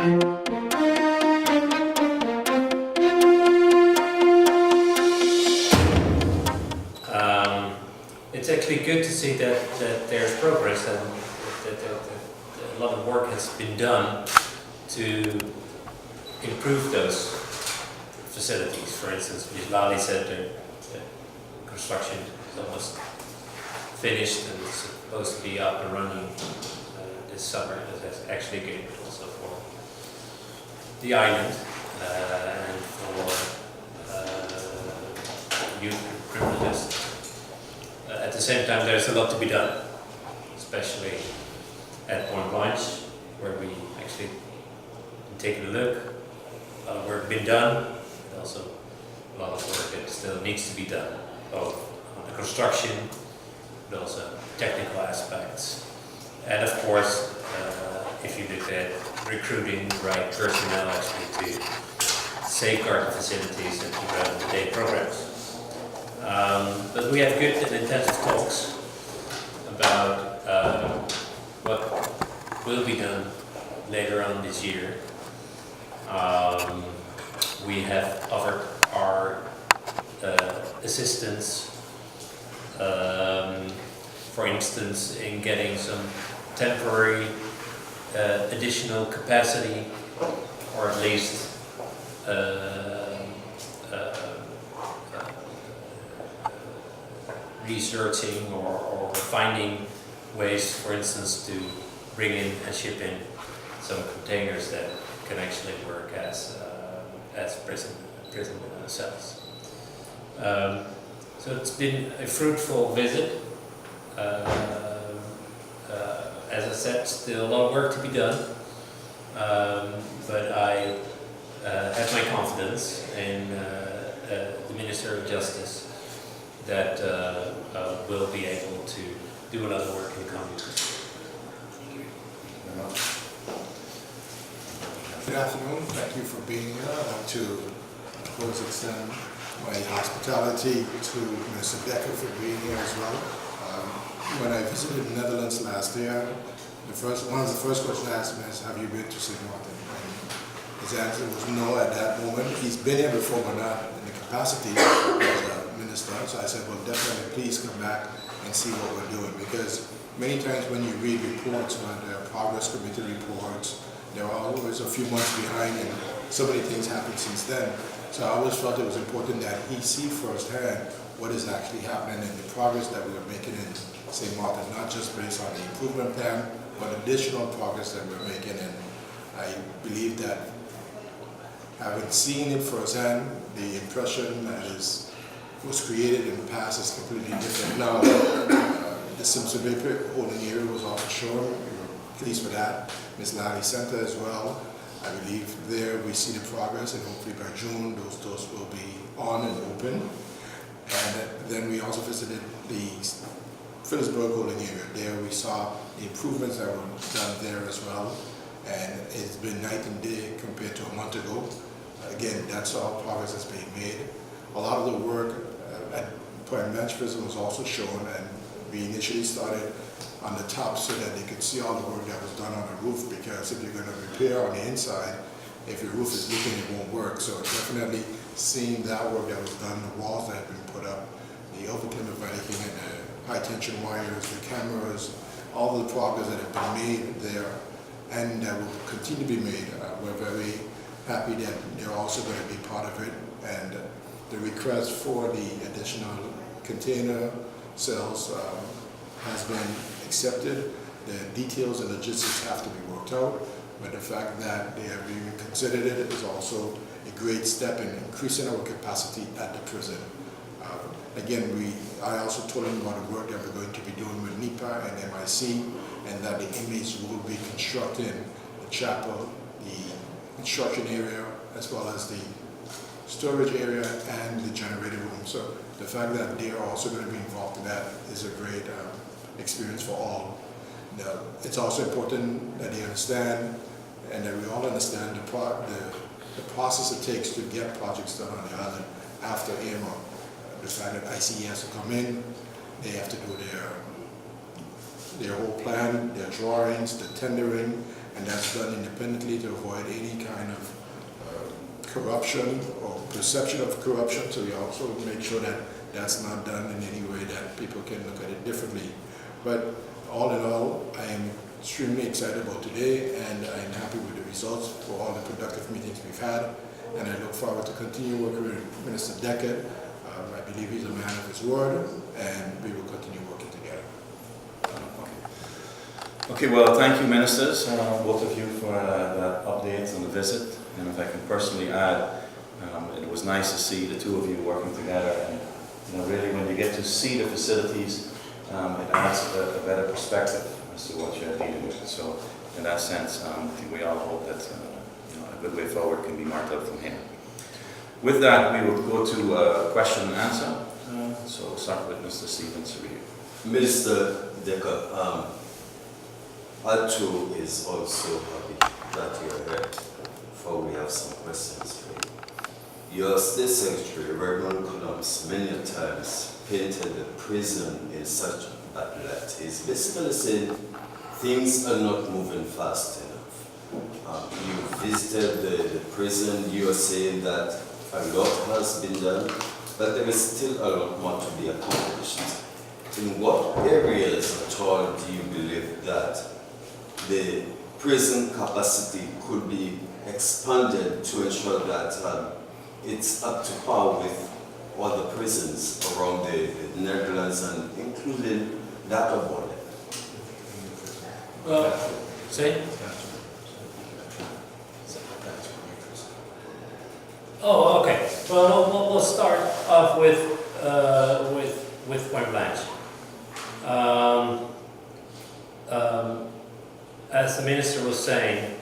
It's actually good to see that there's progress and that a lot of work has been done to improve those facilities. For instance, Lali said the construction is almost finished and it's supposed to be up and running this summer. That's actually good also for the island and for youth privileges. At the same time, there's a lot to be done, especially at Point Blanche, where we actually taken a look. A lot of work been done, but also a lot of work that still needs to be done, both on the construction, but also technical aspects. And of course, if you look at recruiting the right personnel actually to safeguard the facilities and to run the day programs. But we have good and intensive talks about what will be done later on this year. We have offered our assistance, for instance, in getting some temporary additional capacity, or at least researching or finding ways, for instance, to bring in and ship in some containers that can actually work as prison cells. So it's been a fruitful visit. As I said, still a lot of work to be done, but I have my confidence in the Minister of Justice that will be able to do a lot of work in the coming years. Good afternoon. Thank you for being here. I'd like to, of course, extend my hospitality to Mr. Dekker for being here as well. When I visited the Netherlands last year, one of the first questions I asked him is, have you been to Sint Maarten? And his answer was no at that moment. He's been here before, but not in the capacity as a minister. So I said, well, definitely please come back and see what we're doing. Because many times when you read reports, when there are progress committee reports, there are always a few months behind and so many things happened since then. So I always felt it was important that he see firsthand what is actually happening and the progress that we are making in Sint Maarten, not just based on the improvement plan, but additional progress that we're making. And I believe that having seen it firsthand, the impression that was created in the past is completely different now. The Simpson Weever holding area was also shown. We were pleased with that. Ms. Lally Center as well. I believe there we see the progress, and hopefully by June those doors will be on and open. And then we also visited the Phillipsburg holding area. There we saw the improvements that were done there as well. And it's been night and day compared to a month ago. Again, that's all progress that's being made. A lot of the work at Point Blanche Prison was also shown, and we initially started on the top so that they could see all the work that was done on the roof, because if you're going to repair on the inside, if your roof is leaking, it won't work. So definitely seeing that work that was done, the walls that have been put up, the overclimb of anything, and the high tension wires, the cameras, all the progress that have been made there and that will continue to be made. We're very happy that they're also going to be part of it, and the request for the additional container cells has been accepted. The details and logistics have to be worked out, but the fact that they have even considered it is also a great step in increasing our capacity at the prison. Again, I also told them about the work that we're going to be doing with NEPA and MIC, and that the inmates will be constructing the chapel, the instruction area, as well as the storage area and the generator room. So the fact that they are also going to be involved in that is a great experience for all. Now, it's also important that they understand, and that we all understand the process it takes to get projects done on the island after AMA. The fact that ICE has to come in, they have to do their whole plan, their drawings, the tendering, and that's done independently to avoid any kind of corruption or perception of corruption. So we also make sure that that's not done in any way that people can look at it differently. But all in all, I am extremely excited about today, and I'm happy with the results for all the productive meetings we've had, and I look forward to continue working with Minister Dekker. I believe he's a man of his word, and we will continue working together. Okay, well, thank you, ministers, both of you, for that update on the visit. And if I can personally add, it was nice to see the two of you working together. And really, when you get to see the facilities, it adds a better perspective as to what you're dealing with. So, in that sense, I think we all hope that a good way forward can be marked out from here. With that, we will go to question and answer. So we'll start with Mr. Stevens. Minister Dekker, I too is also happy that you're here, for we have some questions for you. Your State Secretary, Reverend Collins, many times painted the prison in such bad light. He's basically saying things are not moving fast enough. You visited the prison, you are saying that a lot has been done, but there is still a lot more to be accomplished. In what areas at all do you believe that the prison capacity could be expanded to ensure that it's up to par with other prisons around the Netherlands and including that of Borneo? Well, say? Oh, okay. Well, we'll start off with Point Blanche. As the minister was saying,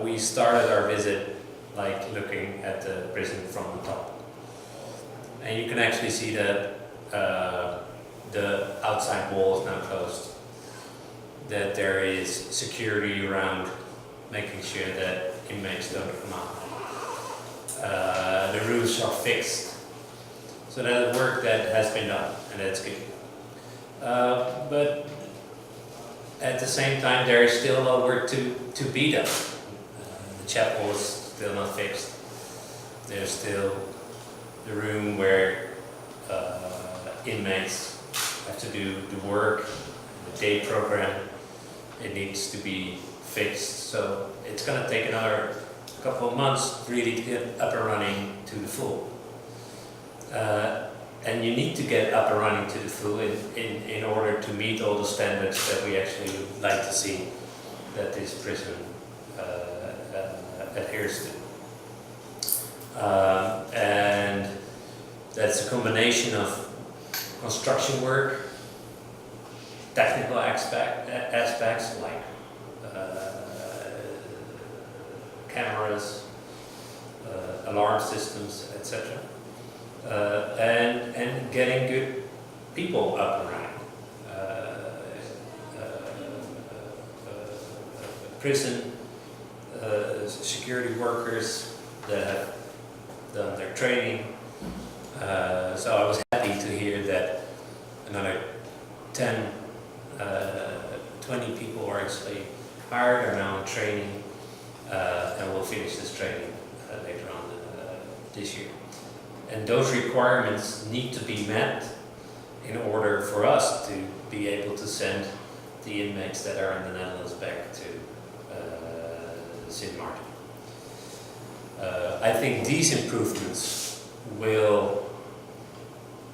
we started our visit like looking at the prison from the top, and you can actually see that the outside wall is now closed, that there is security around making sure that inmates don't come out. The roofs are fixed, so that work that has been done, and that's good. But at the same time, there is still a lot of work to be done. The chapel is still not fixed. There's still the room where inmates have to do the work, the day program. It needs to be fixed, so it's going to take another couple of months really to get up and running to the full. And you need to get up and running to the full in order to meet all the standards that we actually would like to see that this prison adheres to. And that's a combination of construction work, technical aspects like cameras, alarm systems, etc. And getting good people up and running. Prison security workers that have done their training. So I was happy to hear that another 10, 20 people are actually hired, are now in training, and will finish this training later on this year. And those requirements need to be met in order for us to be able to send the inmates that are in the Netherlands back to Sint Maarten. I think these improvements will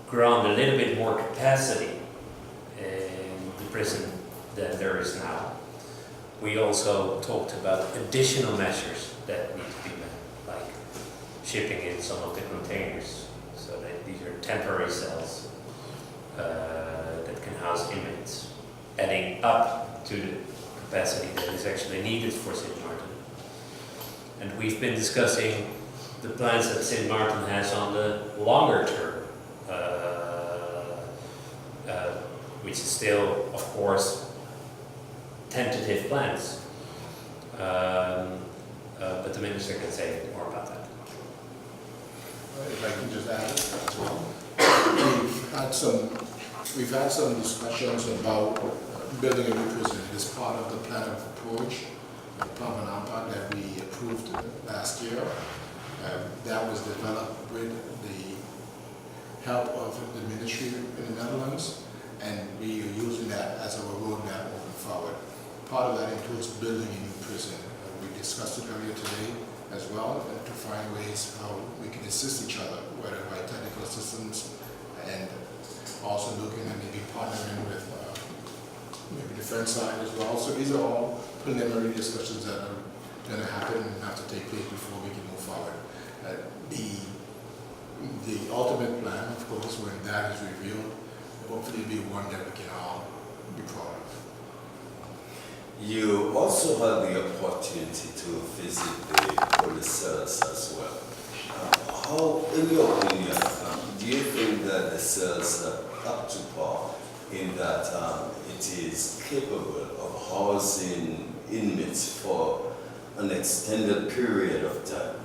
grant a little bit more capacity in the prison than there is now. We also talked about additional measures that need to be met, like shipping in some of the containers, so that these are temporary cells that can house inmates, adding up to the capacity that is actually needed for Sint Maarten. And we've been discussing the plans that Sint Maarten has on the longer term, which is still, of course, tentative plans. But the minister can say more about that. If I can just add as well. We've had some discussions about building a new prison. It is part of the plan of approach pump and pump that we approved last year. That was developed with the help of the ministry in the Netherlands, and we are using that as our roadmap moving forward. Part of that includes building a new prison. We discussed it earlier today as well, to find ways how we can assist each other, whether by technical systems, and also looking at maybe partnering with maybe the French side as well. So these are all preliminary discussions that are going to happen and have to take place before we can move forward. The ultimate plan, of course, when that is revealed, hopefully be one that we can all be proud of. You also had the opportunity to visit the police cells as well. How, in your opinion, do you think that the cells are up to par in that it is capable of housing inmates for an extended period of time?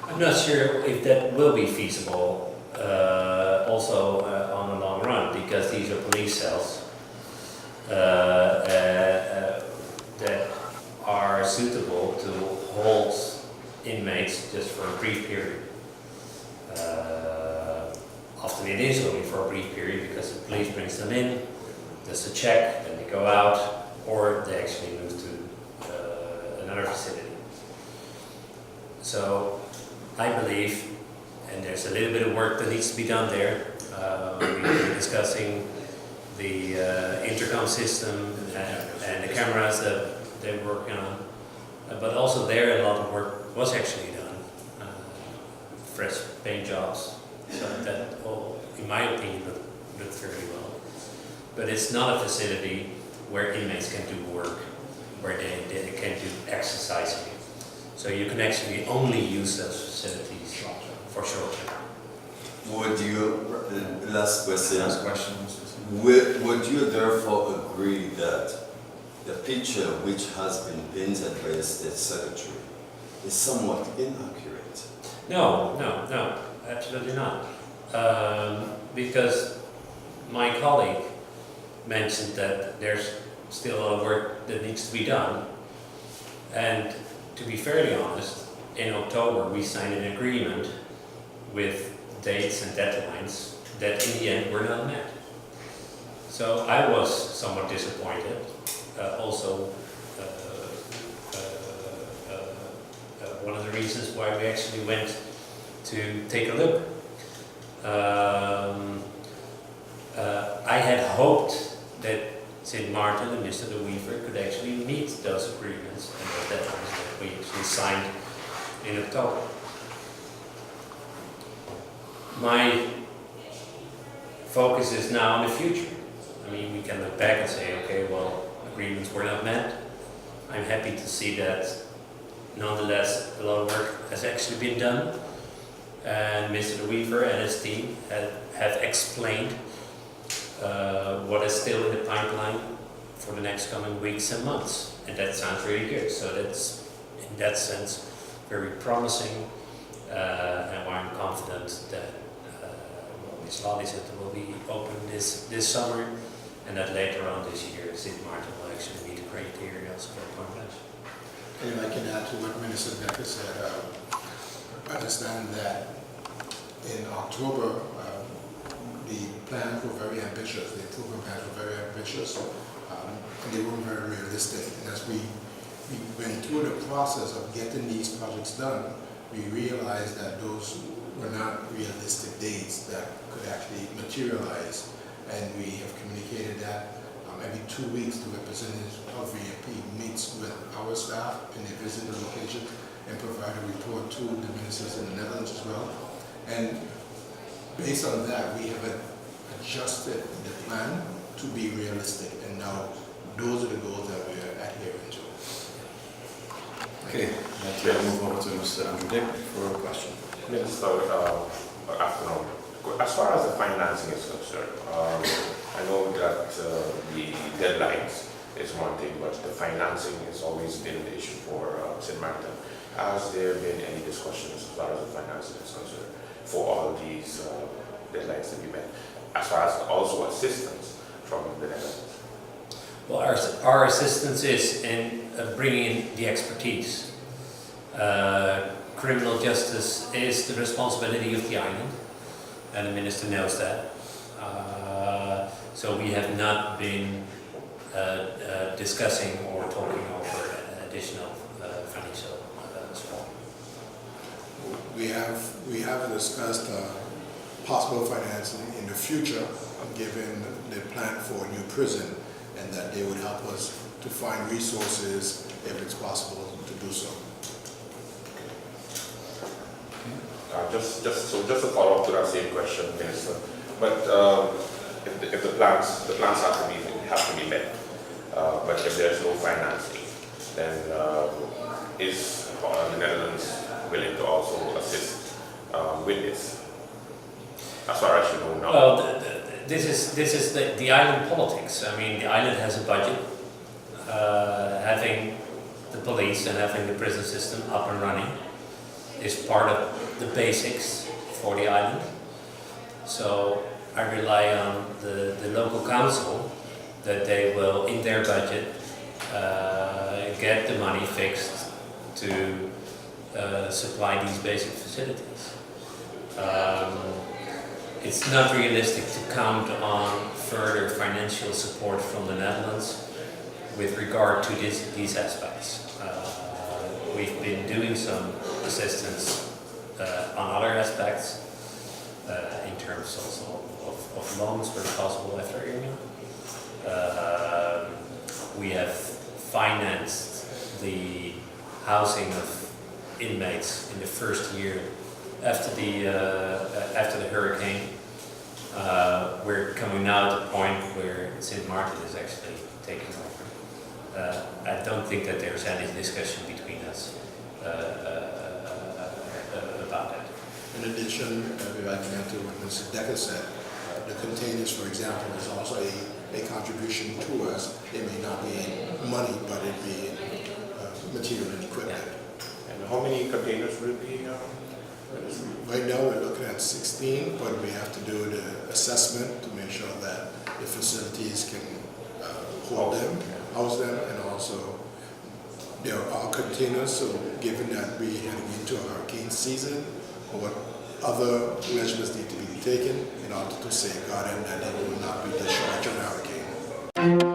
I'm not sure if that will be feasible also on the long run, because these are police cells that are suitable to hold inmates just for a brief period. Often it is only for a brief period because the police brings them in, does a check, then they go out, or they actually move to another facility. So I believe, and there's a little bit of work that needs to be done there. We've been discussing the intercom system and the cameras that they're working on. But also there, a lot of work was actually done. Fresh paint jobs, so that all, in my opinion, looked fairly well. But it's not a facility where inmates can do work, where they can do exercising. So you can actually only use those facilities for short term. Would you, last question, Mr. would you therefore agree that the picture which has been painted by the State Secretary is somewhat inaccurate? No, absolutely not. Because my colleague mentioned that there's still a lot of work that needs to be done. And to be fairly honest, in October we signed an agreement with dates and deadlines that in the end were not met. So I was somewhat disappointed. One of the reasons why we actually went to take a look. I had hoped that Sint Maarten and Mr. Weever could actually meet those agreements and those deadlines that we actually signed in October. My focus is now on the future. I mean, we can look back and say, okay, well, agreements were not met. I'm happy to see that nonetheless a lot of work has actually been done. And Mr. Weever and his team have explained what is still in the pipeline for the next coming weeks and months. And that sounds really good. So that's, in that sense, very promising. And I'm confident that this Lobby Center will be open this summer, and that later on this year, Sint Maarten will actually meet the criteria for accommodation. And if I can add to what Minister Dekker said, understand that in October, the plans were very ambitious, the improvement plans were very ambitious, and they weren't very realistic. And as we went through the process of getting these projects done, we realized that those were not realistic dates that could actually materialize. And we have communicated that every 2 weeks the representative of VMP meets with our staff and they visit the location and provide a report to the ministers in the Netherlands as well. And based on that, we have adjusted the plan to be realistic, and now those are the goals that we are adhering to. Okay, let's move over to Mr. Andrew Dekker for a question. Minister, afternoon. As far as the financing is concerned, I know that the deadlines is one thing, but the financing has always been the issue for Sint Maarten. Has there been any discussions as far as the financing is concerned for all these deadlines to be met, as far as also assistance from the Netherlands? Well, our assistance is in bringing in the expertise. Criminal justice is the responsibility of the island, and the minister knows that. So we have not been discussing or talking over additional financial support. We have discussed possible financing in the future, given the plan for a new prison, and that they would help us to find resources if it's possible to do so. Just to follow up to that same question, Minister. But if the plans have to be met, but if there's no financing, then is the Netherlands willing to also assist with this? As far as you know now. Well, this is the island politics. I mean, the island has a budget. Having the police and having the prison system up and running is part of the basics for the island. So I rely on the local council that they will, in their budget, get the money fixed to supply these basic facilities. It's not realistic to count on further financial support from the Netherlands with regard to these aspects. We've been doing some assistance on other aspects, in terms also of loans where possible after Irma. We have financed the housing of inmates in the first year after the hurricane. We're coming now to the point where Sint Maarten is actually taking over. I don't think that there's any discussion between us about that. In addition, if I can add to what Mr. Dekker said, the containers, for example, is also a contribution to us. It may not be in money, but it be in material and equipment. Yeah. And how many containers will be? Right now, we're looking at 16, but we have to do the assessment to make sure that the facilities can hold them, house them, and also there are containers. So, given that we're heading into a hurricane season, what other measures need to be taken in order to safeguard them that they will not be discharged in a hurricane?